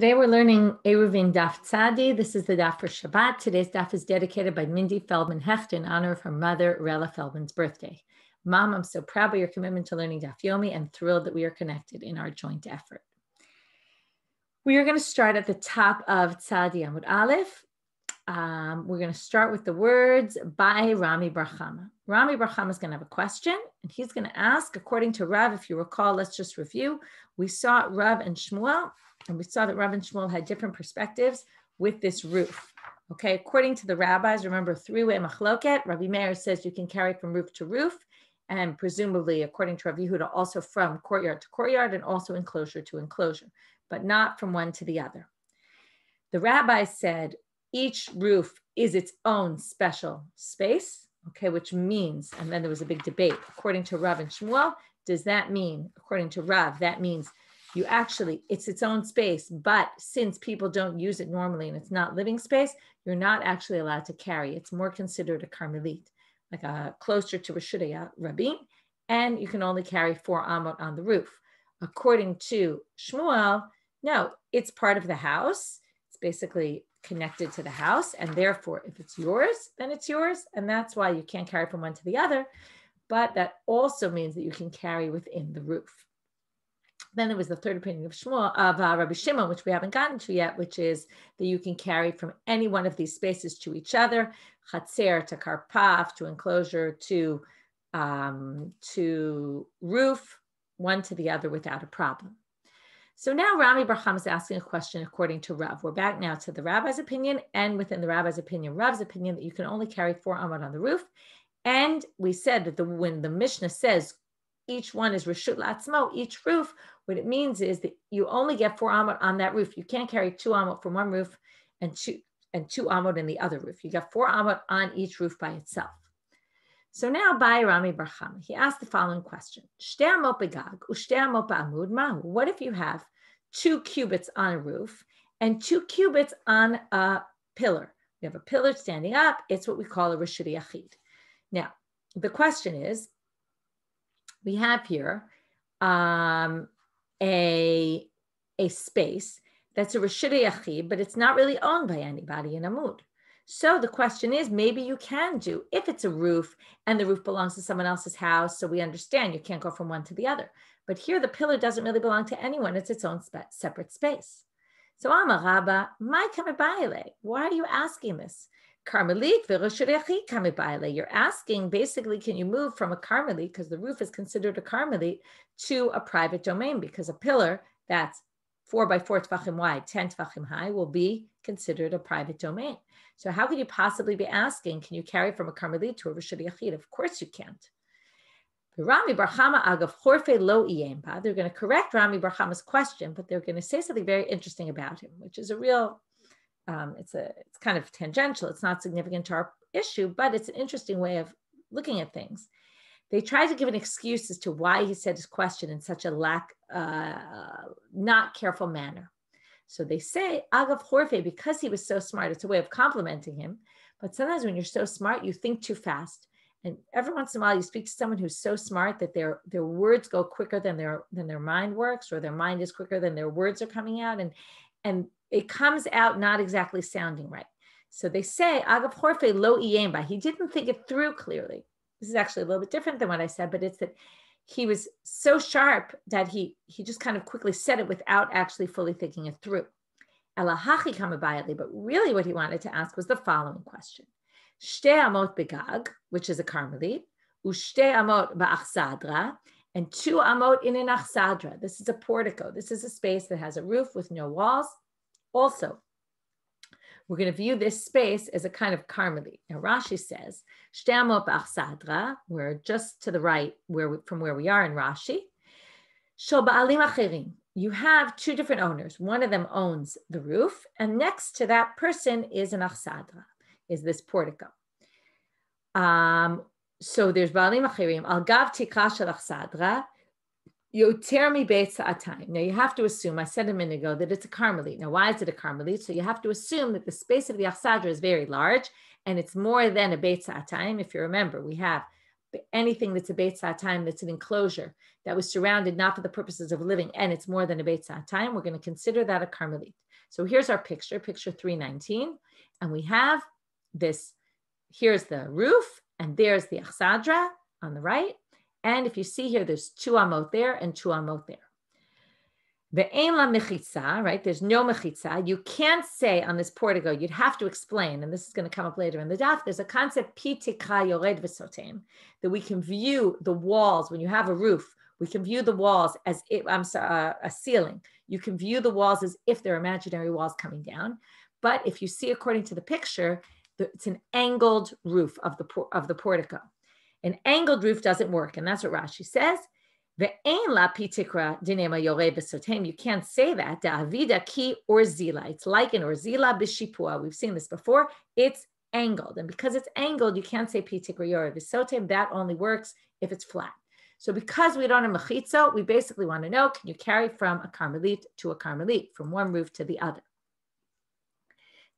Today we're learning Eruvin Daf Tzadi. This is the Daf for Shabbat. Today's Daf is dedicated by Mindy Feldman Hecht in honor of her mother, Rella Feldman's birthday. Mom, I'm so proud of your commitment to learning Daf Yomi and thrilled that we are connected in our joint effort. We are going to start at the top of Tzadi Amud Aleph. We're going to start with the words by Rami Bar Chama. Rami Bar Chama is going to have a question, and he's going to ask, according to Rav, if you recall, let's just review. We saw Rav and Shmuel, and we saw that Rav and Shmuel had different perspectives with this roof. Okay, according to the rabbis, remember three-way machloket. Rabbi Meir says you can carry from roof to roof, and presumably, according to Rav Yehuda, also from courtyard to courtyard and also enclosure to enclosure, but not from one to the other. The rabbis said each roof is its own special space, okay, which means, and then there was a big debate, according to Rav and Shmuel, does that mean, according to Rav, that means you actually, it's its own space, but since people don't use it normally and it's not living space, you're not actually allowed to carry. It's more considered a karmelit, like a closer to Rishudei Rabin, and you can only carry 4 amot on the roof. According to Shmuel, no, it's part of the house. It's basically connected to the house, and therefore, if it's yours, then it's yours, and that's why you can't carry from one to the other, but that also means that you can carry within the roof. Then there was the third opinion of Shmuel, of Rabbi Shimon, which we haven't gotten to yet, which is that you can carry from any one of these spaces to each other, chatzer to karpaf, to enclosure, to roof, one to the other without a problem. So now Rami Bar Chama is asking a question according to Rav. We're back now to the rabbi's opinion, and within the rabbi's opinion, Rav's opinion, that you can only carry 4 amot on the roof. And we said that when the Mishnah says each one is reshut la'atzmo, each roof, what it means is that you only get 4 amot on that roof. You can't carry 2 amot from one roof and two amot in the other roof. You got 4 amot on each roof by itself. So now by Rami Bar Chama, he asked the following question: Shtei amot begag u'shtei amot ba'amud mahu. What if you have 2 cubits on a roof and 2 cubits on a pillar? You have a pillar standing up. It's what we call a reshut yachid. Now, the question is, we have here a space that's a reshut yachid, but it's not really owned by anybody in Amud. So the question is, maybe you can do, if it's a roof and the roof belongs to someone else's house, so we understand you can't go from one to the other. But here the pillar doesn't really belong to anyone. It's its own separate space. So Amar Rabba, my kamibayle, why are you asking this? Karmelit v'reshut yachid kamibayle. You're asking, basically, can you move from a karmelit, because the roof is considered a karmelit, to a private domain, because a pillar that's 4 by 4 tvachim wide, 10 tvachim high, will be considered a private domain. So how could you possibly be asking, can you carry from a karmelit to a reshut yachid? Of course you can't. Rami Bar Chama agav chorfe lo iyemba. They're going to correct Rami Bar Chama's question, but they're going to say something very interesting about him, which is a real, it's kind of tangential. It's not significant to our issue, but it's an interesting way of looking at things. They try to give an excuse as to why he said his question in such a not careful manner. So they say, agav chorfe, because he was so smart. It's a way of complimenting him. But sometimes when you're so smart, you think too fast. And every once in a while, you speak to someone who's so smart that their words go quicker than their mind works, or their mind is quicker than their words are coming out. And it comes out not exactly sounding right. So they say, agav chorfe lo iyemba. He didn't think it through clearly. This is actually a little bit different than what I said, but it's that he was so sharp that he just kind of quickly said it without actually fully thinking it through. Elahachi kamabayali, but really what he wanted to ask was the following question. Shtei amot begag, which is a karmelit, u'shtei amot ba'achsadra, and 2 amot in an achsadra. This is a portico. This is a space that has a roof with no walls. Also, we're going to view this space as a kind of karmelit. Now Rashi says, Shtei amot ba'achsadra, we're just to the right from where we are in Rashi. Shel ba'alim acherim. You have 2 different owners. One of them owns the roof, and next to that person is an achsadra, is this portico. So there's ba'alim acherim. Al gav tikra shel achsadra, yoter mi beit sa'atayim. Now you have to assume, I said a minute ago, that it's a karmelit. Now why is it a karmelit? So you have to assume that the space of the achsadra is very large, and it's more than a beit sa'atayim. If you remember, we have anything that's a beit sa'atayim, that's an enclosure that was surrounded not for the purposes of living, and it's more than a beit sa'atayim, we're going to consider that a karmelit. So here's our picture 319. And we have this, here's the roof, and there's the achsadra on the right. And if you see here, there's 2 amot there and 2 amot there. Ve'ein la mechitza, right? There's no mechitza. You can't say on this portico, you'd have to explain, and this is going to come up later in the daf, there's a concept, pitikha yored v'sotem, that we can view the walls, when you have a roof, we can view the walls as if, a ceiling. You can view the walls as if they're imaginary walls coming down. But if you see, according to the picture, it's an angled roof of the portico. An angled roof doesn't work, and that's what Rashi says. You can't say that. Da'avida ki orzila. It's like an orzila b'shipua. We've seen this before. It's angled, and because it's angled, you can't say pitikra yoreh v'sotem. That only works if it's flat. So because we don't have mechitzo, we basically want to know, can you carry from a Carmelit to a Carmelit, from one roof to the other?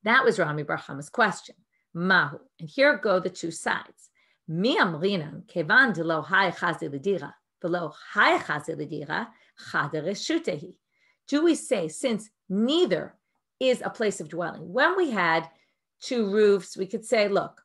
That was Rami Bar Chama's question. Mahu. And here go the two sides. Mi amrinan kevan de lo hai chazi l'dira v'lo hai chazi l'dira chada reshutehi. Do we say, since neither is a place of dwelling, when we had 2 roofs, we could say, look,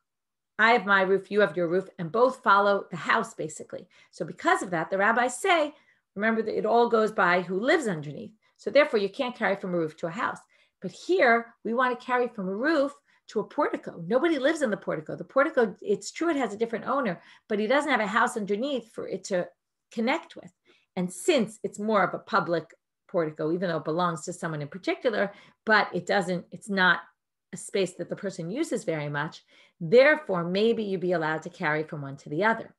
I have my roof, you have your roof, and both follow the house, basically. So because of that, the rabbis say, remember that it all goes by who lives underneath. So therefore, you can't carry from a roof to a house. But here, we want to carry from a roof to a portico. Nobody lives in the portico. The portico, it's true, it has a different owner, but he doesn't have a house underneath for it to connect with. And since it's more of a public portico, even though it belongs to someone in particular, but it's not a space that the person uses very much, therefore, maybe you'd be allowed to carry from one to the other.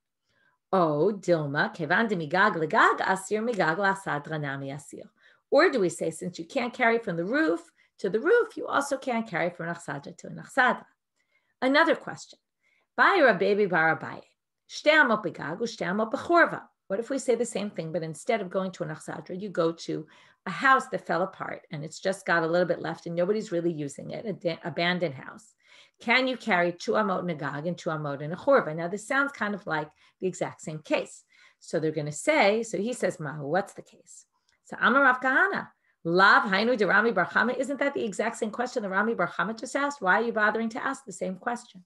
Oh, Dilma, kevan de migag legag asir migag lasadra nami asir. Or do we say, since you can't carry from the roof to the roof, you also can't carry from an achsadra to an achsadra? Another question. Bayra baby barabaye. Shte amot begag ushte amot bechorva. What if we say the same thing, but instead of going to an achsadra, you go to a house that fell apart and it's just got a little bit left and nobody's really using it, an abandoned house? Can you carry 2 amot negag and 2 amot in a chorva? Now, this sounds kind of like the exact same case. So they're going to say, so he says, Mahu, what's the case? So Amar Rav Kahana, Lav Hainu de Rami Bar Chama. Isn't that the exact same question that Rami Bar Chama just asked? Why are you bothering to ask the same question?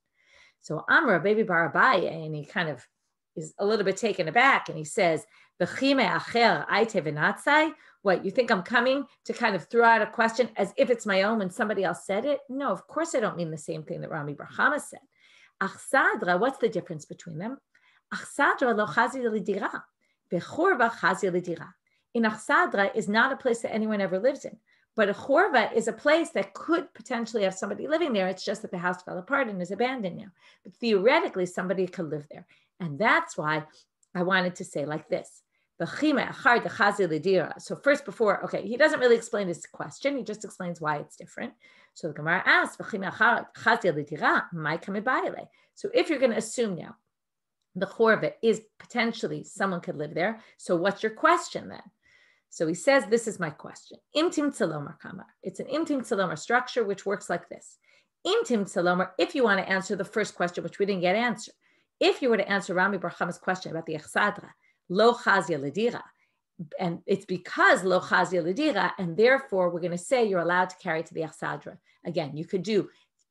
So Amar Baby Bar Abaye, and he kind of is a little bit taken aback, and he says, B'chime acher aite v'natzai. What, you think I'm coming to kind of throw out a question as if it's my own when somebody else said it? No, of course I don't mean the same thing that Rami Bar Chama said. Achsadra, what's the difference between them? Achsadra lo chazi l'dira, bechorva chazi l'dira. In achsadra is not a place that anyone ever lives in, but a chorva is a place that could potentially have somebody living there. It's just that the house fell apart and is abandoned now. But theoretically, somebody could live there. And that's why I wanted to say like this. So first, he doesn't really explain his question. He just explains why it's different. So the Gemara asks, so if you're going to assume now, the chorva is potentially someone could live there. So what's your question then? So he says, this is my question. Imtim tzalomar kamar. It's an imtim tzalomar structure, which works like this. Imtim tzalomar, if you want to answer the first question, which we didn't get answered. If you were to answer Rami Bar Chama's question about the achsadra, lo chazia ledira, and it's because lo chazia ledira, and therefore we're going to say you're allowed to carry to the achsadra. Again, you could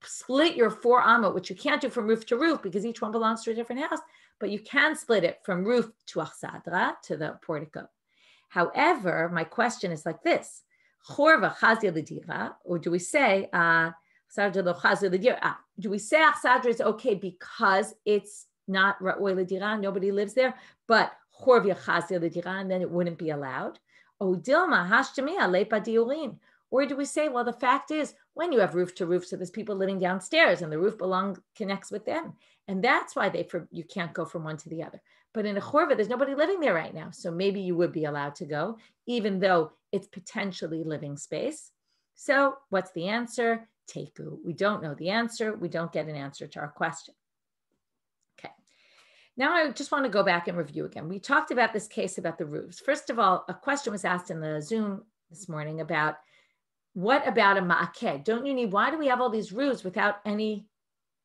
split your 4 amot, which you can't do from roof to roof because each one belongs to a different house, but you can split it from roof to achsadra, to the portico. However, my question is like this: chorva chazia ledira, or do we say do we say achsadra is okay because it's not ra'oi ledira, nobody lives there, but chorva chazia ledira, and then it wouldn't be allowed? O dilma hashtamia lepa diurin. Or do we say, well, the fact is, when you have roof to roof, so there's people living downstairs and the roof connects with them. And that's why you can't go from one to the other. But in a chorva, there's nobody living there right now. So maybe you would be allowed to go, even though it's potentially living space. So what's the answer? Teku. We don't know the answer. We don't get an answer to our question. Okay. Now I just want to go back and review again. We talked about this case about the roofs. First of all, a question was asked in the Zoom this morning about, what about a ma'akeh? Why do we have all these roofs without any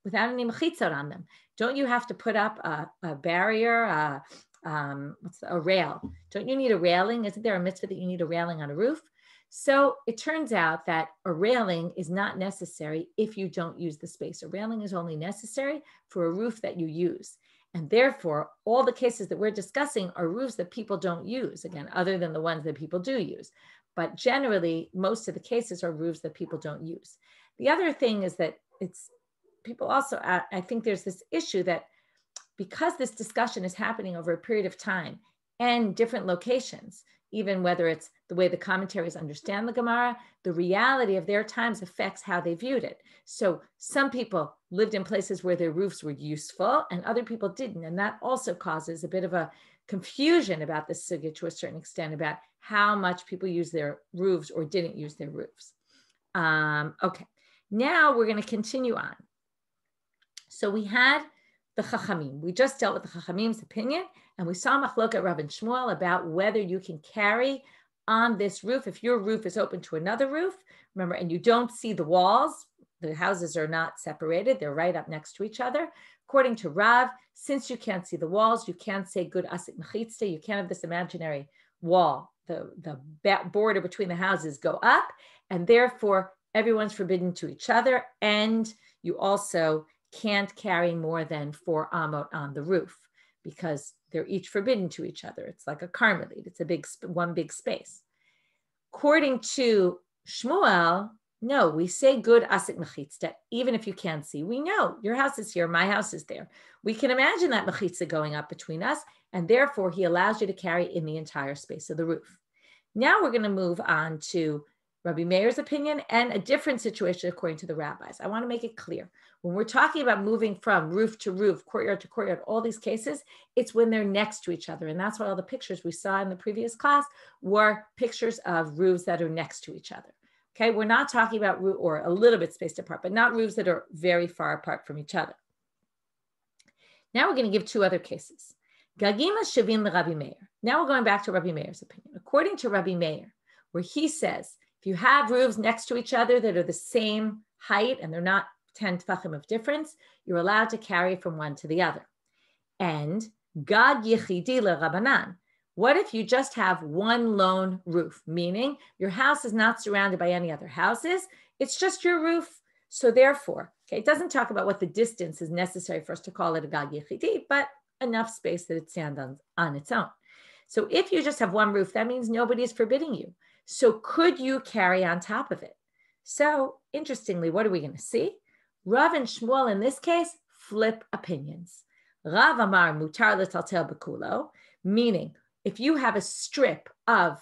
mechitzot on them? Don't you have to put up a barrier, a rail? Don't you need a railing? Isn't there a mitzvah that you need a railing on a roof? So it turns out that a railing is not necessary if you don't use the space. A railing is only necessary for a roof that you use. And therefore, all the cases that we're discussing are roofs that people don't use, again, other than the ones that people do use. But generally, most of the cases are roofs that people don't use. The other thing is that people also, I think there's this issue that because this discussion is happening over a period of time and different locations, even whether it's the way the commentaries understand the Gemara, the reality of their times affects how they viewed it. So some people lived in places where their roofs were useful and other people didn't. And that also causes a bit of a confusion about this sugya to a certain extent about how much people use their roofs or didn't use their roofs. Okay, now we're going to continue on. So we had the Chachamim. We just dealt with the Chachamim's opinion, and we saw Machloket Rav and Shmuel about whether you can carry on this roof. If your roof is open to another roof, remember, and you don't see the walls, the houses are not separated, they're right up next to each other. According to Rav, since you can't see the walls, you can't say good asik mechitzta, you can't have this imaginary wall, the border between the houses go up, and therefore everyone's forbidden to each other, and you also can't carry more than 4 amot on the roof because they're each forbidden to each other. It's like a carmelite. It's one big space. According to Shmuel, no, we say good asik mechitzta, even if you can't see. We know your house is here, my house is there. We can imagine that mechitzta going up between us, and therefore he allows you to carry in the entire space of the roof. Now we're going to move on to Rabbi Meir's opinion and a different situation according to the rabbis. I want to make it clear. When we're talking about moving from roof to roof, courtyard to courtyard, all these cases, it's when they're next to each other. And that's why all the pictures we saw in the previous class were pictures of roofs that are next to each other. Okay, we're not talking about roof or a little bit spaced apart, but not roofs that are very far apart from each other. Now we're going to give 2 other cases. Gagima Shavin Rabbi Meir. Now we're going back to Rabbi Meir's opinion. According to Rabbi Meir, where he says, if you have roofs next to each other that are the same height and they're not 10 tefachim of difference, you're allowed to carry from one to the other. And Gad Yechidi LeRabanan. What if you just have one lone roof, meaning your house is not surrounded by any other houses, it's just your roof. So therefore, okay, it doesn't talk about what the distance is necessary for us to call it a Gad Yechidi, but enough space that it stands on its own. So if you just have one roof, that means nobody is forbidding you. So could you carry on top of it? So interestingly, what are we going to see? Rav and Shmuel in this case flip opinions. Rav Amar mutar letaltel bekulo, meaning if you have a strip of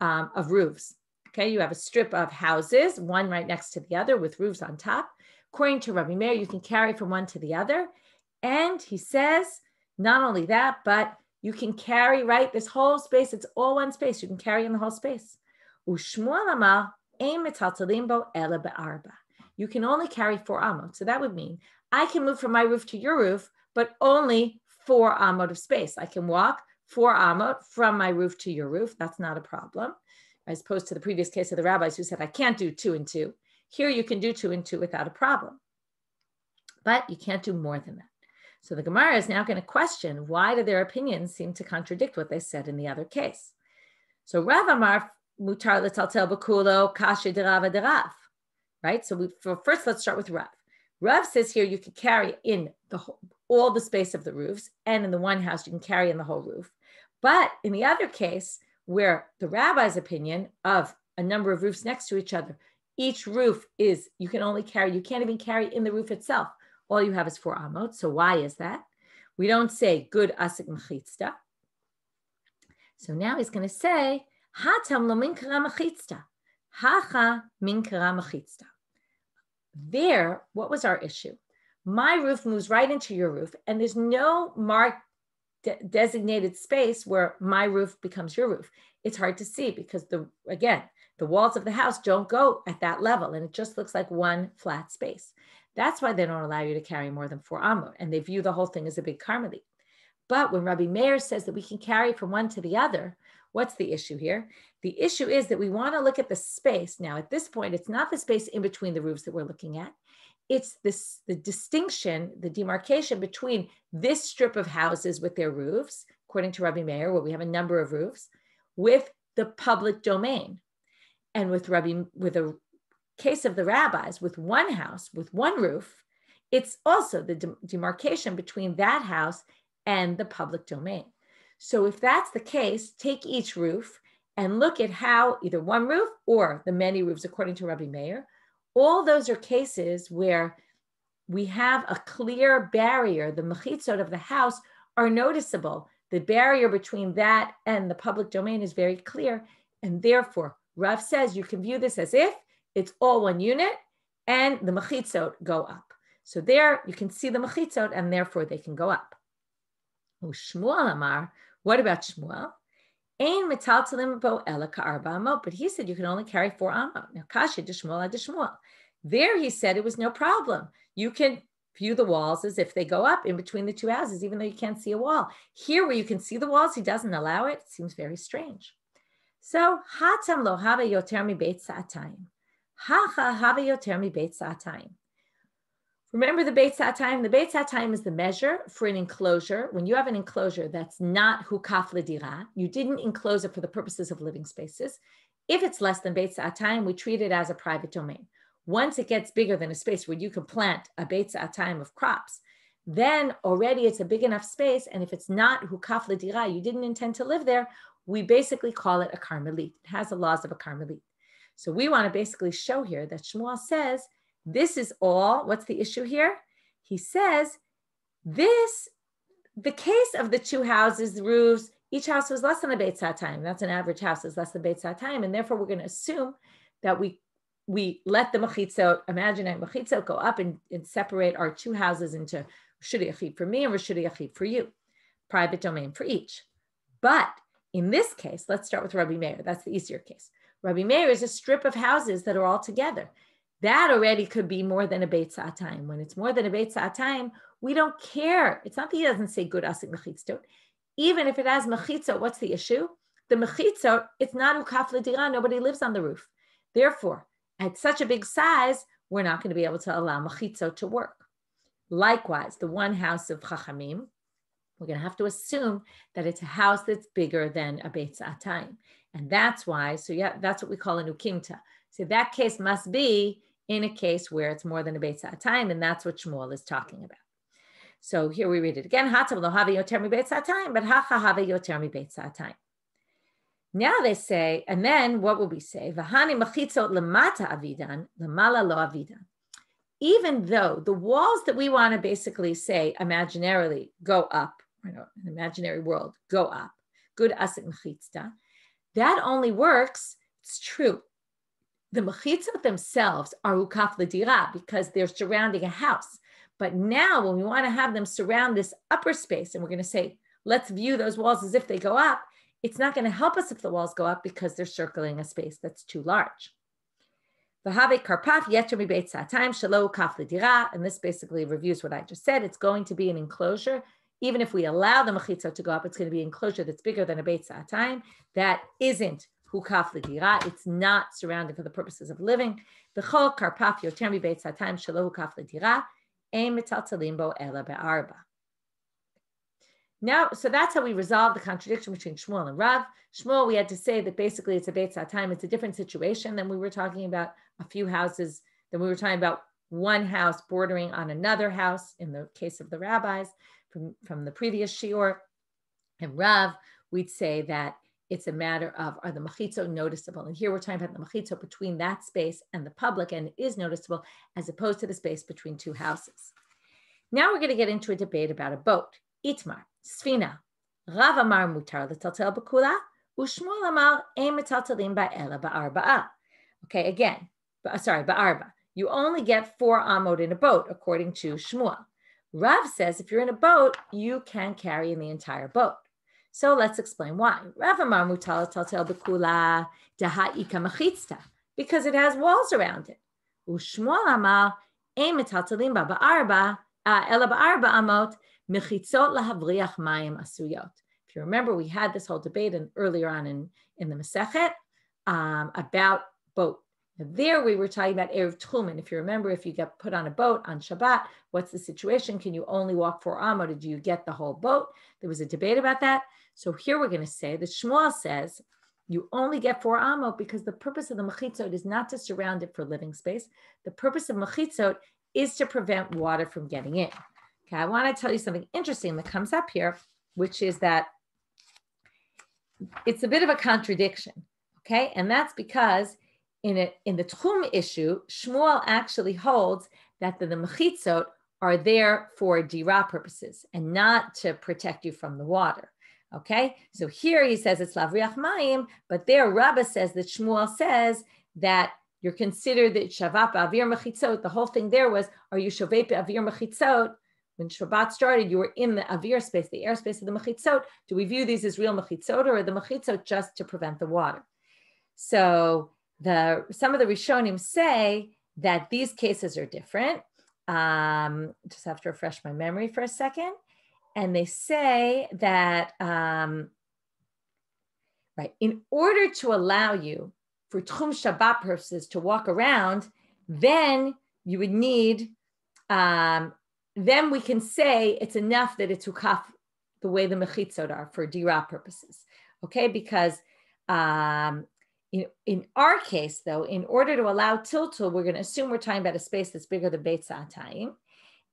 roofs, okay, you have a strip of houses, one right next to the other with roofs on top. According to Rabbi Meir, you can carry from one to the other. And he says, not only that, but you can carry, right, this whole space, it's all one space. You can carry in the whole space. Ushmuel Amar ein metaltelim bo ela be'arba. You can only carry 4 amot. So that would mean I can move from my roof to your roof, but only 4 amot of space. I can walk 4 amot from my roof to your roof. That's not a problem. As opposed to the previous case of the rabbis who said, I can't do 2 and 2. Here you can do 2 and 2 without a problem. But you can't do more than that. So the Gemara is now going to question, why do their opinions seem to contradict what they said in the other case? So Rav Amar mutar letaltel bekulo kashe derava derav. Right? So first, let's start with Rav. Rav says here you can carry in all the space of the roofs, and in the one house you can carry in the whole roof. But in the other case, where the rabbi's opinion of a number of roofs next to each other, each roof is, you can't even carry in the roof itself. All you have is 4 amot. So why is that? We don't say good asik mechitzta. So now he's going to say, hatam lo min kara mechitzta. Hacha min kara mechitzta. There, what was our issue? My roof moves right into your roof, and there's no marked designated space where my roof becomes your roof. It's hard to see because the walls of the house don't go at that level, and it just looks like one flat space. That's why they don't allow you to carry more than 4 amot, and they view the whole thing as a big carmelite. But when Rabbi Meir says that we can carry from one to the other, what's the issue here? The issue is that we want to look at the space. Now, at this point, it's not the space in between the roofs that we're looking at. It's the distinction, the demarcation between this strip of houses with their roofs, according to Rabbi Meir, where we have a number of roofs, with the public domain. And with a case of the rabbis, with one house, with one roof, it's also the demarcation between that house and the public domain. So if that's the case, take each roof and look at how either one roof or the many roofs, according to Rabbi Meir, all those are cases where we have a clear barrier. The mechitzot of the house are noticeable. The barrier between that and the public domain is very clear. And therefore, Rav says you can view this as if it's all one unit and the mechitzot go up. So there you can see the mechitzot and therefore they can go up. Shmuel Amar, what about Shmuel? Ein metaltalim bo ela ka'arba amot, but he said you can only carry 4 amot. Now, kasha d'Shmuel ad Shmuel. There he said it was no problem. You can view the walls as if they go up in between the two houses, even though you can't see a wall. Here, where you can see the walls, he doesn't allow it. It seems very strange. So, hatam lo have yoter mi beit sa'atayim. Hacha have yoter mi beit sa'atayim. Remember the Beit Sa'atayim? The Beit Sa'atayim is the measure for an enclosure. When you have an enclosure that's not hukaf l'dira, you didn't enclose it for the purposes of living spaces. If it's less than Beit Sa'atayim, we treat it as a private domain. Once it gets bigger than a space where you can plant a Beit Sa'atayim of crops, then already it's a big enough space. And if it's not hukaf l'dira, you didn't intend to live there, we basically call it a karmelit. It has the laws of a karmelit. So we want to basically show here that Shmuel says, this is all, what's the issue here? He says, the case of the two houses, the roofs, each house was less than a Beit Sa'atayim. That's an average house is less than Beit Sa'atayim. And therefore we're going to assume that we let the mechitzot, imaginary mechitzot, go up and separate our two houses into Reshut Yachid for me and Reshut Yachid for you, private domain for each. But in this case, let's start with Rabbi Meir. That's the easier case. Rabbi Meir is a strip of houses that are all together. That already could be more than a Beit Sa'atayim. When it's more than a Beit Sa'atayim, we don't care. It's not that he doesn't say good asik mechitzot. Even if it has mechitzot, what's the issue? The mechitzot, it's not ukaf l'dira. Nobody lives on the roof. Therefore, at such a big size, we're not going to be able to allow mechitzot to work. Likewise, the one house of Chachamim, we're going to have to assume that it's a house that's bigger than a Beit Sa'atayim. And that's why, so yeah, that's what we call a nukimta. So that case must be in a case where it's more than a Beit Sa'atayim, and that's what Shmuel is talking about. So here we read it again. Hatav lo have yoter mi Beit Sa'atayim, but hacha have yoter mi Beit Sa'atayim. Now they say, and then what will we say? V'hani mechitzot lemata avidan, lemala lo avidan. Even though the walls that we want to basically say imaginarily go up, an imaginary world go up, good asik mechitzta, that only works, it's true. The mechitzot themselves are ukaf l'dira because they're surrounding a house. But now when we want to have them surround this upper space, and we're going to say, let's view those walls as if they go up, it's not going to help us if the walls go up because they're circling a space that's too large. V'have karpaf yeter mi beit sa'atayim shelo ukaf l'dira, and this basically reviews what I just said. It's going to be an enclosure. Even if we allow the mechitzot to go up, it's going to be an enclosure that's bigger than a beit sa'atayim. That isn't hukaf l'dira. It's not surrounded for the purposes of living. V'chol karpaf yoter mi beit sa'atayim shelo hukaf l'dira ein metaltalim bo ela be'arba. Now, so that's how we resolve the contradiction between Shmuel and Rav. Shmuel, we had to say that basically it's a Beit Sa'atayim. It's a different situation than we were talking about a few houses, than we were talking about one house bordering on another house in the case of the rabbis from the previous shiur. And Rav, we'd say that it's a matter of, are the mechitzot noticeable? And here we're talking about the mechitzot between that space and the public, and it is noticeable as opposed to the space between two houses. Now we're going to get into a debate about a boat. Itmar, Sfina. Rav amar mutar l'taltel b'kula, u'Shmuel amar ein metaltelim ba'ela ba'arba'a. Okay, again, ba'arba. You only get 4 amot in a boat, according to Shmuel. Rav says if you're in a boat, you can carry in the entire boat. So let's explain why. Rav amar mutar l'taltel b'kula daha'ika mechitzta, because it has walls around it. U'Shmuel amar ein metaltelim ba'arba, ela ba'arba amot, mechitzot lahavriach mayim asuyot. If you remember, we had this whole debate earlier on in the Masechet about boat. Now there we were talking about Erev Tchumen. If you remember, if you get put on a boat on Shabbat, what's the situation? Can you only walk 4 amot, or do you get the whole boat? There was a debate about that. So here we're going to say that Shmuel says you only get 4 amot because the purpose of the mechitzot is not to surround it for living space. The purpose of mechitzot is to prevent water from getting in. Okay, I want to tell you something interesting that comes up here, which is that it's a bit of a contradiction. Okay, and that's because in the Tchum issue, Shmuel actually holds that the mechitzot are there for dira purposes and not to protect you from the water. Okay, so here he says it's lavriach mayim, but there Rabbah says that Shmuel says that you're considered that shavat avir mechitzot. The whole thing there was, are you shavet avir mechitzot? When Shabbat started, you were in the avir space, the airspace of the mechitzot. Do we view these as real mechitzot, or are the mechitzot just to prevent the water? So some of the Rishonim say that these cases are different. Just have to refresh my memory for a second. And they say that, right, in order to allow you for Tchum Shabbat purposes to walk around, then you would need, then we can say it's enough that it's hukaf the way the mechitzot are for dira purposes, okay? Because in our case, though, in order to allow tiltul, we're going to assume we're talking about a space that's bigger than Beit Sa'atayim.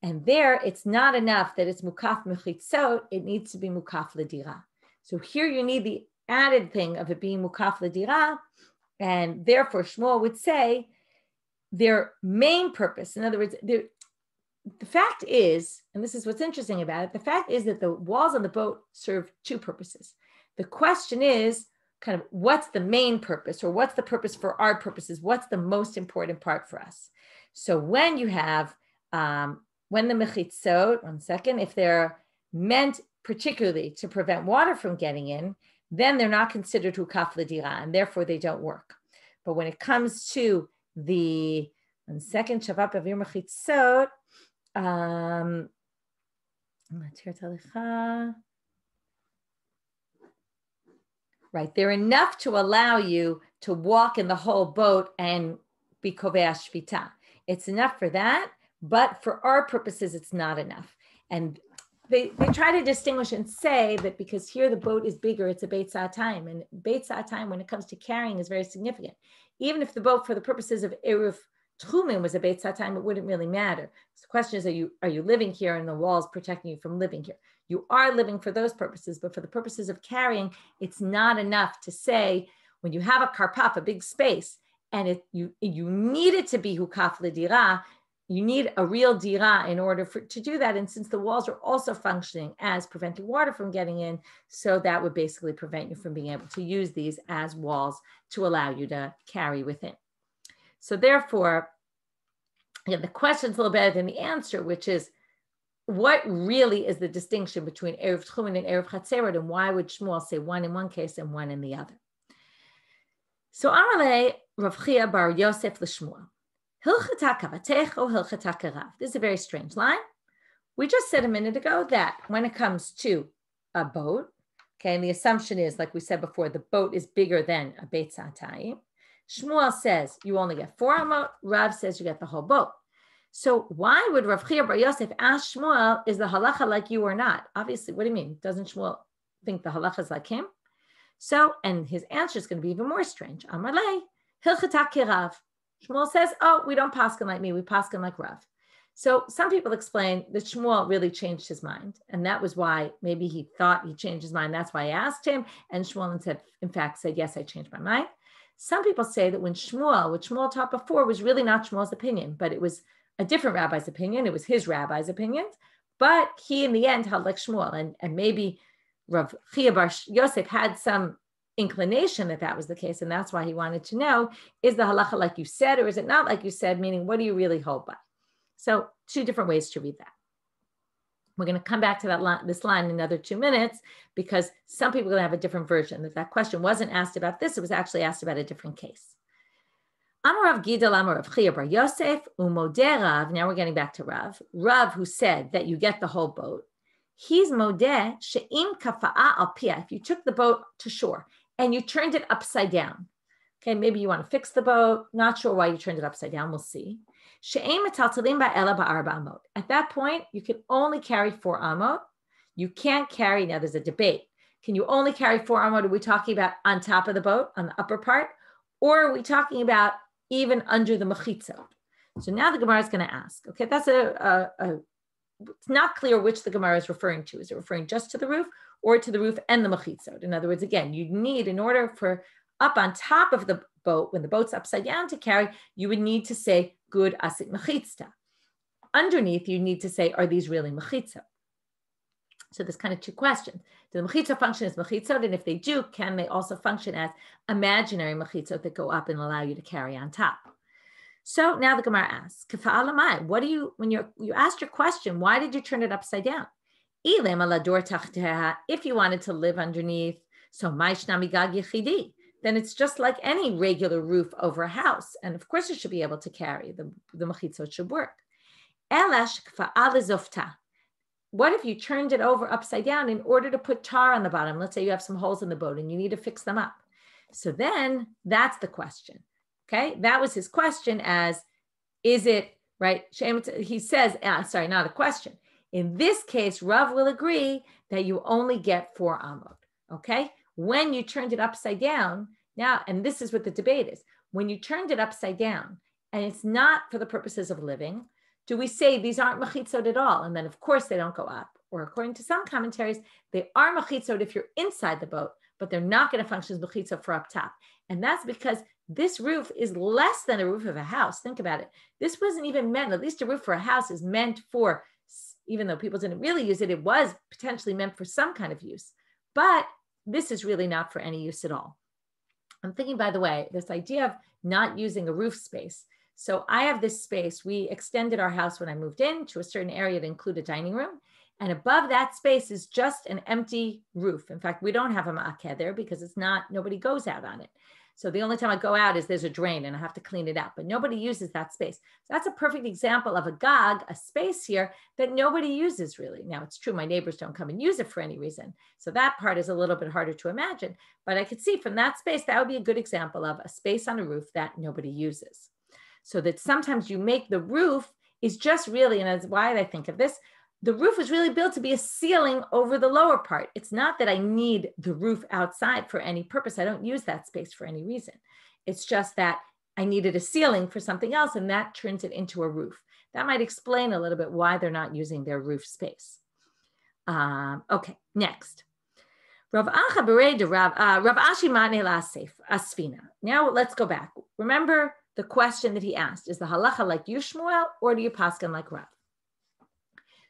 And there, it's not enough that it's mukaf mechitzot, it needs to be mukaf ledira. So here you need the added thing of it being mukaf ledira, and therefore Shmuel would say their main purpose, in other words, the fact is, and this is what's interesting about it, the fact is that the walls on the boat serve 2 purposes. The question is, kind of what's the main purpose, or what's the purpose for our purposes? What's the most important part for us? So when you have, when the mechitzot, one second, if they're meant particularly to prevent water from getting in, then they're not considered hukaf l'dira, and therefore they don't work. But when it comes to the, one second, shavat avir mechitzot, right, they're enough to allow you to walk in the whole boat and be kovea shvita. It's enough for that, but for our purposes, it's not enough. And they try to distinguish and say that because here the boat is bigger, it's a Beit Sa'atayim, and Beit Sa'atayim, when it comes to carrying, is very significant. Even if the boat, for the purposes of Eruv Tchumin, was a Beit Sa'atayim, it wouldn't really matter. So the question is, are you living here and the walls protecting you from living here? You are living for those purposes, but for the purposes of carrying, it's not enough to say, when you have a karpaf, a big space, and you need it to be hukaf l'dira, you need a real dira in order to do that. And since the walls are also functioning as preventing water from getting in, so that would basically prevent you from being able to use these as walls to allow you to carry within. So therefore, again, the question's a little better than the answer, which is, what really is the distinction between Eruv Tchumin and Eruv Chatzerot, and why would Shmuel say one in one case and one in the other? So Amalei Rav Chia bar Yosef l'Shmuel. Hilchata kavatech o hilchata karav. This is a very strange line. We just said a minute ago that when it comes to a boat, okay, and the assumption is, like we said before, the boat is bigger than a Beit Sa'atayim. Shmuel says you only get 4 amot. Rav says you get the whole boat. So why would Rav Chia bar Yosef ask Shmuel, is the halacha like you or not? Obviously, what do you mean? Doesn't Shmuel think the halacha is like him? So, and his answer is going to be even more strange. Amalei hilchata kirav. Shmuel says, oh, we don't paskin like me, we paskin like Rav. So some people explain that Shmuel really changed his mind. And that was why maybe he thought he changed his mind. That's why I asked him. And Shmuel in fact said, yes, I changed my mind. Some people say that what Shmuel taught before was really not Shmuel's opinion, but it was a different rabbi's opinion. It was his rabbi's opinion. But he, in the end, held like Shmuel. And maybe Rav Chia bar Yosef had some inclination that was the case, and that's why he wanted to know, is the halacha like you said, or is it not like you said, meaning what do you really hold by? So 2 different ways to read that. We're going to come back to this line in another 2 minutes, because some people are going to have a different version, that question wasn't asked about this, it was actually asked about a different case. Amar Rav Gidal Amar Rav Chia bar Yosef umodeh Rav. Now we're getting back to Rav who said that you get the whole boat. He's modeh she'im kafa'a al pia, if you took the boat to shore and you turned it upside down. Okay, maybe you want to fix the boat. Not sure why you turned it upside down. We'll see. At that point, you can only carry 4 amot. You can't carry, now there's a debate. Can you only carry 4 amot? Are we talking about on top of the boat, on the upper part? Or are we talking about even under the mechitzot? So now the Gemara is going to ask, okay, that's it's not clear which the Gemara is referring to. Is it referring just to the roof or to the roof and the mechitzot? In other words, again, you need, in order for up on top of the boat, when the boat's upside down to carry, you would need to say, good asit mechitzta. Underneath, you need to say, are these really mechitzot? So there's kind of two questions. Do the mechitzot function as mechitzot? And if they do, can they also function as imaginary mechitzot that go up and allow you to carry on top? So now the Gemara asks, what do you, when you asked your question, why did you turn it upside down? If you wanted to live underneath, so then it's just like any regular roof over a house. And of course, it should be able to carry, the mechitzot should work. What if you turned it over upside down in order to put tar on the bottom? Let's say you have some holes in the boat and you need to fix them up. So then that's the question. Okay, that was his question as, is it, right? He says, sorry, not a question. In this case, Rav will agree that you only get 4 amot, okay? When you turned it upside down, now, and this is what the debate is, when you turned it upside down and it's not for the purposes of living, do we say these aren't mechitzot at all? And then of course they don't go up. Or according to some commentaries, they are mechitzot if you're inside the boat, but they're not going to function as mechitzot for up top. And that's because this roof is less than a roof of a house. Think about it. This wasn't even meant, at least a roof for a house is meant for, even though people didn't really use it, it was potentially meant for some kind of use. But this is really not for any use at all. I'm thinking, by the way, this idea of not using a roof space. So I have this space. We extended our house when I moved in to a certain area to include a dining room. And above that space is just an empty roof. In fact, we don't have a ma'akeh there because it's not, nobody goes out on it. So the only time I go out is there's a drain and I have to clean it out, but nobody uses that space. So that's a perfect example of a gag, a space here that nobody uses really. Now it's true, my neighbors don't come and use it for any reason. So that part is a little bit harder to imagine, but I could see from that space, that would be a good example of a space on a roof that nobody uses. So that sometimes you make the roof is just really, and that's why I think of this, the roof was really built to be a ceiling over the lower part. It's not that I need the roof outside for any purpose. I don't use that space for any reason. It's just that I needed a ceiling for something else, and that turns it into a roof. That might explain a little bit why they're not using their roof space. Okay, next. Rav Ashi Mane Lasef Asfina. Now let's go back. Remember the question that he asked, is the halacha like you, Shmuel, or do you paskin like Rav?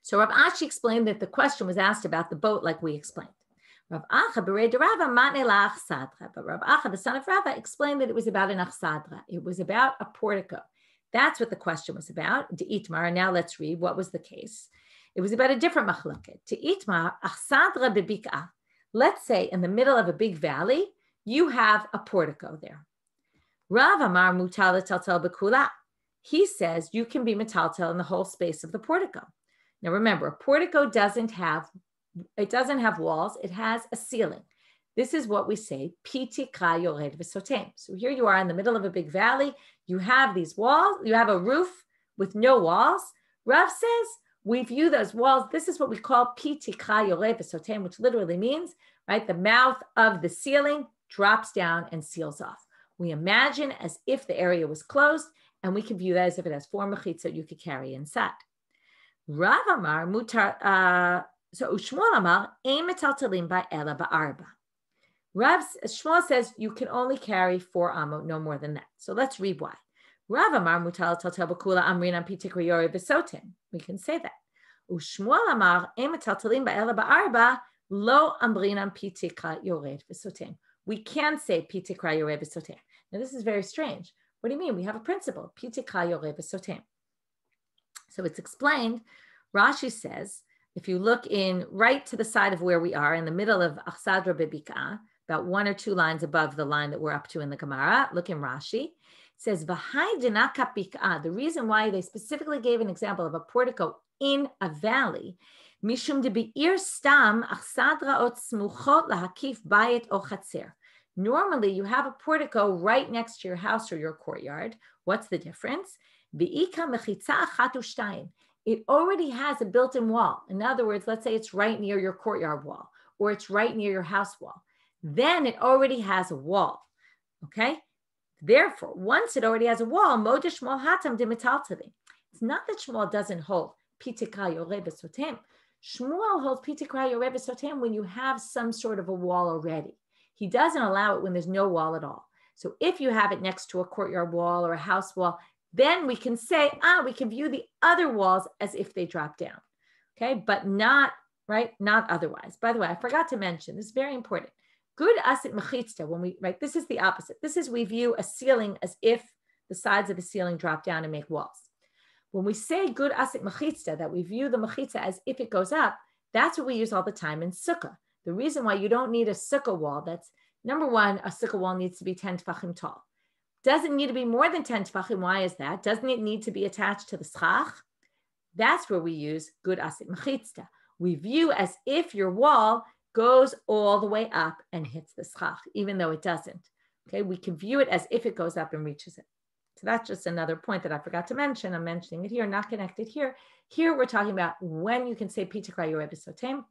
So Rav Ashi explained that the question was asked about the boat like we explained. Rav Acha Berei de Rava Matne La Achsadra. But Rav Acha, the son of Rava, explained that it was about an Achsadra. It was about a portico. That's what the question was about. To Itmar, now let's read what was the case. It was about a different machloket. To Itmar, Achsadra bebik'ah. Let's say in the middle of a big valley, you have a portico there. Rav Amar Mutal Taltel Bekula. He says you can be metaltel in the whole space of the portico. Now remember, a portico doesn't have walls, it has a ceiling. This is what we say, pitikra yored v'sotem. So here you are in the middle of a big valley, you have these walls, you have a roof with no walls. Rav says, we view those walls, this is what we call pitikra yored v'sotem, which literally means, right, the mouth of the ceiling drops down and seals off. We imagine as if the area was closed, and we can view that as if it has 4 mechitzot you could carry inside. Rav Amar mutar, so Shmuel Amar ein metaltalim ba ela ba'arba. Shmuel says you can only carry 4 amot, no more than that. So let's read why. Rav Amar mutal taltel b'kula amrinan pitikra yored v'sotem. We can say that. Shmuel Amar ein metaltalim ba ela ba'arba lo amrinan pitikra yored v'sotem. We can say pitikra yored v'sotem. Now this is very strange. What do you mean? We have a principle, pitikra yored v'sotem. So it's explained. Rashi says, if you look in right to the side of where we are, in the middle of Achsadra Bebik'ah, about 1 or 2 lines above the line that we're up to in the Gemara, look in Rashi. It says, V'hai dinaka bik'ah. The reason why they specifically gave an example of a portico in a valley, mishum de be'ir stam Achsadra ot smuchot lahakif bayit o chatzer. Normally, you have a portico right next to your house or your courtyard. What's the difference? It already has a built-in wall. In other words, let's say it's right near your courtyard wall, or it's right near your house wall, then it already has a wall, okay? Therefore, once it already has a wall, Moda Shmuel Hatam Dimitaltali. It's not that Shmuel doesn't hold Pitikra Yoreh B'Sotem. Shmuel holds Pitikra Yoreh B'Sotem when you have some sort of a wall already. He doesn't allow it when there's no wall at all. So if you have it next to a courtyard wall or a house wall, then we can say, we can view the other walls as if they drop down, okay? But not, right, not otherwise. By the way, I forgot to mention, this is very important. Good asit mechitzta, when we, right, this is the opposite. This is we view a ceiling as if the sides of the ceiling drop down and make walls. When we say good asit mechitzta, that we view the mechitzta as if it goes up, that's what we use all the time in sukkah. The reason why you don't need a sukkah wall, that's number one, a sukkah wall needs to be 10 tefachim tall. Doesn't need to be more than 10 tefachim. Why is that? Doesn't it need to be attached to the schach? That's where we use good asit mechitzta. We view as if your wall goes all the way up and hits the schach, even though it doesn't. Okay, we can view it as if it goes up and reaches it. So that's just another point that I forgot to mention. I'm mentioning it here, not connected here. Here we're talking about when you can say Pitikra Yoreh B'Sotem.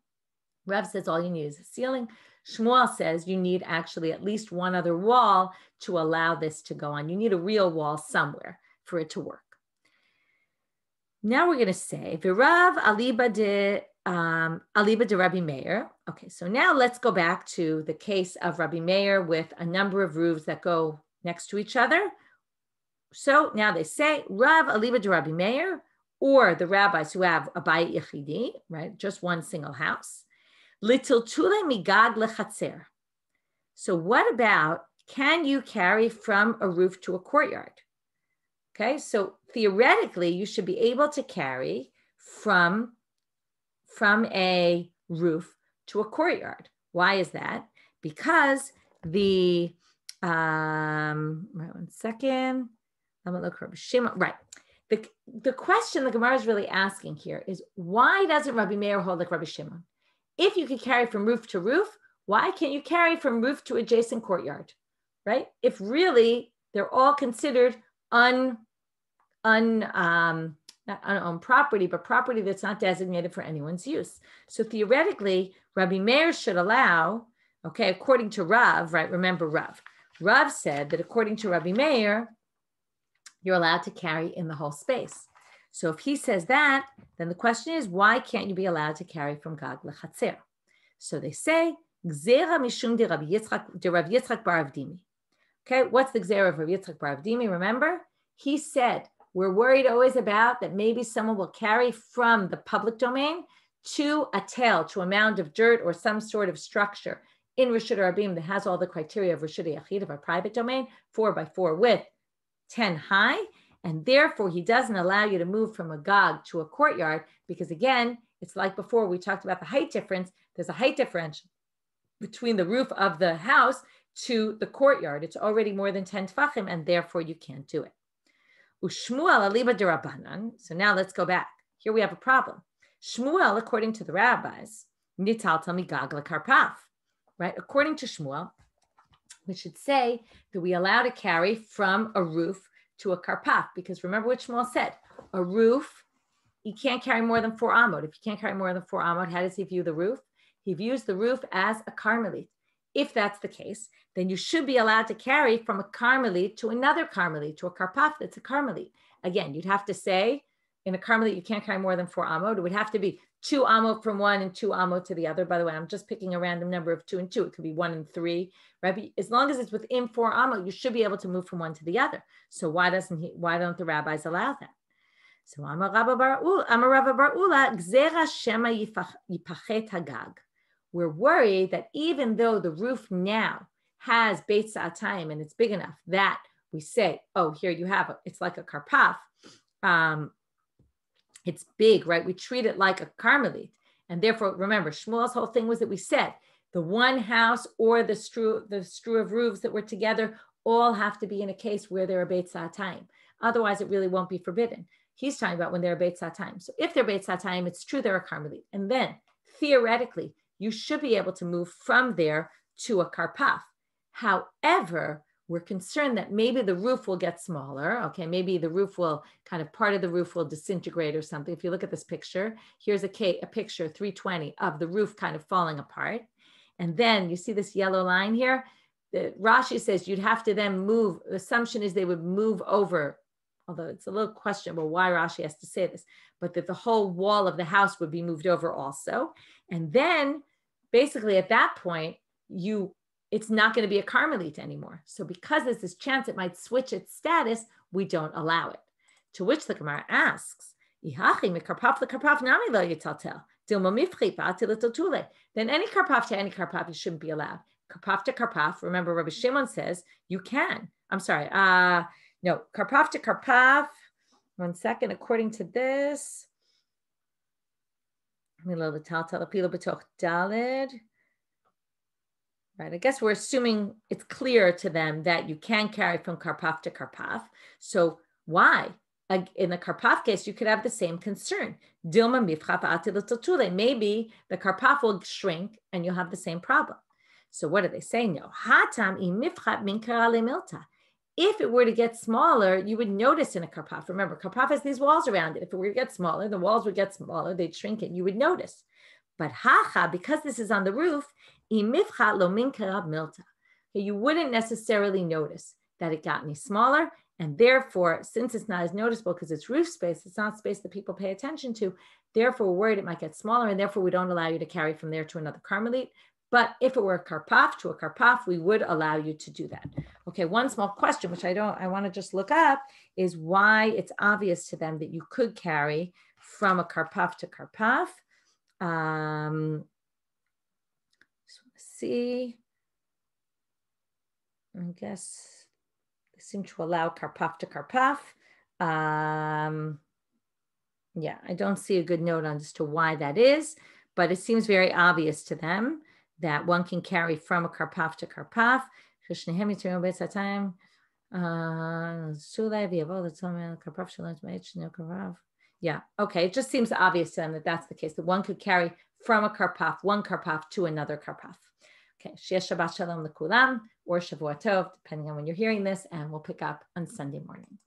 Rev says all you need is a ceiling. Shmuel says you need actually at least one other wall to allow this to go on. You need a real wall somewhere for it to work. Now we're going to say V'Rav Aliba de Rabbi Meir. Okay, so now let's go back to the case of Rabbi Meir with a number of roofs that go next to each other. So now they say Rav Aliba de Rabbi Meir, or the rabbis who have a bayit yechidi, right, just one single house. Litiltule migad lechatzer. So what about, can you carry from a roof to a courtyard? Okay, so theoretically, you should be able to carry from a roof to a courtyard. Why is that? Because the, right, one second. I'm gonna look for Shimon, right. The question the Gemara is really asking here is, why doesn't Rabbi Meir hold like Rabbi Shimon? If you could carry from roof to roof, why can't you carry from roof to adjacent courtyard, right? If really they're all considered not unowned property, but property that's not designated for anyone's use. So theoretically, Rabbi Meir should allow, okay, according to Rav, right? Remember Rav. Rav said that according to Rabbi Meir, you're allowed to carry in the whole space. So if he says that, then the question is, why can't you be allowed to carry from Gag lechatzer? So they say, Gzera mishum de Rav Yitzchak bar Avdimi. Okay, what's the Gzera of Rav Yitzchak bar Avdimi? Remember, he said, we're worried always about that maybe someone will carry from the public domain to a tail, to a mound of dirt or some sort of structure in Rishut Rabim that has all the criteria of Rishut Yachid, of a private domain, 4x4 width, 10 high, and therefore he doesn't allow you to move from a gag to a courtyard because, again, it's like before we talked about the height difference. There's a height differential between the roof of the house to the courtyard. It's already more than 10 tefachim, and therefore you can't do it. Ushmuel aliba derabanan. So now let's go back. Here we have a problem. Shmuel, according to the rabbis, nitalta migag lekarpaf, right? According to Shmuel, we should say that we allow to carry from a roof to a karpaf, because remember what Shmuel said, a roof, you can't carry more than 4 amot. If you can't carry more than 4 amot, how does he view the roof? He views the roof as a carmelit. If that's the case, then you should be allowed to carry from a carmelit to another carmelit, to a karpaf that's a carmelit. Again, you'd have to say in a carmelit, you can't carry more than 4 amot. It would have to be 2 amot from one and 2 amot to the other. By the way, I'm just picking a random number of 2 and 2. It could be 1 and 3, right? But as long as it's within 4 amot, you should be able to move from one to the other. So why don't the rabbis allow that? So Amar Rabba Bar Ula, Gzera Shema Yipachet Hagag. We're worried that even though the roof now has Beit Sa'atayim and it's big enough that we say, oh, here you have it. It's like a karpaf. It's big, right? We treat it like a carmelit. And therefore, remember, Shmuel's whole thing was that we said the one house or the strew of roofs that were together all have to be in a case where they're a Beit Sa'atayim. Otherwise, it really won't be forbidden. He's talking about when they're a Beit Sa'atayim. So if they're Beit Sa'atayim, it's true they're a carmelit. And then, theoretically, you should be able to move from there to a karpaf. However, we're concerned that maybe the roof will get smaller. Okay, maybe the roof will part of the roof will disintegrate or something. If you look at this picture, here's a picture 320 of the roof kind of falling apart. And then you see this yellow line here? Rashi says you'd have to then move. The assumption is they would move over, although it's a little questionable why Rashi has to say this, but that the whole wall of the house would be moved over also. And then basically at that point, it's not going to be a Carmelite anymore. So because there's this chance it might switch its status, we don't allow it. To which the Gemara asks, then any karpaf to any karpaf, you shouldn't be allowed. Karpaf to karpaf, remember Rabbi Shimon says you can. I'm sorry. No, karpaf to karpaf. 1 second. According to this, right, I guess we're assuming it's clear to them that you can carry from karpaf to karpaf. So why? In the karpaf case, you could have the same concern. Dilma mifchaf. Maybe the karpaf will shrink and you'll have the same problem. So what are they saying now? If it were to get smaller, you would notice in a karpaf. Remember, karpaf has these walls around it. If it were to get smaller, the walls would get smaller, they'd shrink it, you would notice. But because this is on the roof, you wouldn't necessarily notice that it got any smaller. And therefore, since it's not as noticeable because it's roof space, it's not space that people pay attention to. Therefore, we're worried it might get smaller, and therefore we don't allow you to carry from there to another Carmelite. But if it were a karpaf to a karpaf, we would allow you to do that. Okay, one small question, which I want to just look up, is why it's obvious to them that you could carry from a karpaf to karpaf. Just want to see. I guess they seem to allow karpaf to karpaf. Yeah, I don't see a good note on as to why that is, but it seems very obvious to them that one can carry from a karpaf to karpaf. Yeah, okay, it just seems obvious to them that that's the case, that one could carry from a karpaf, one karpaf to another karpaf. Okay, Sheyeh Shabbat Shalom l'kulam, or Shavua Tov, depending on when you're hearing this, and we'll pick up on Sunday morning.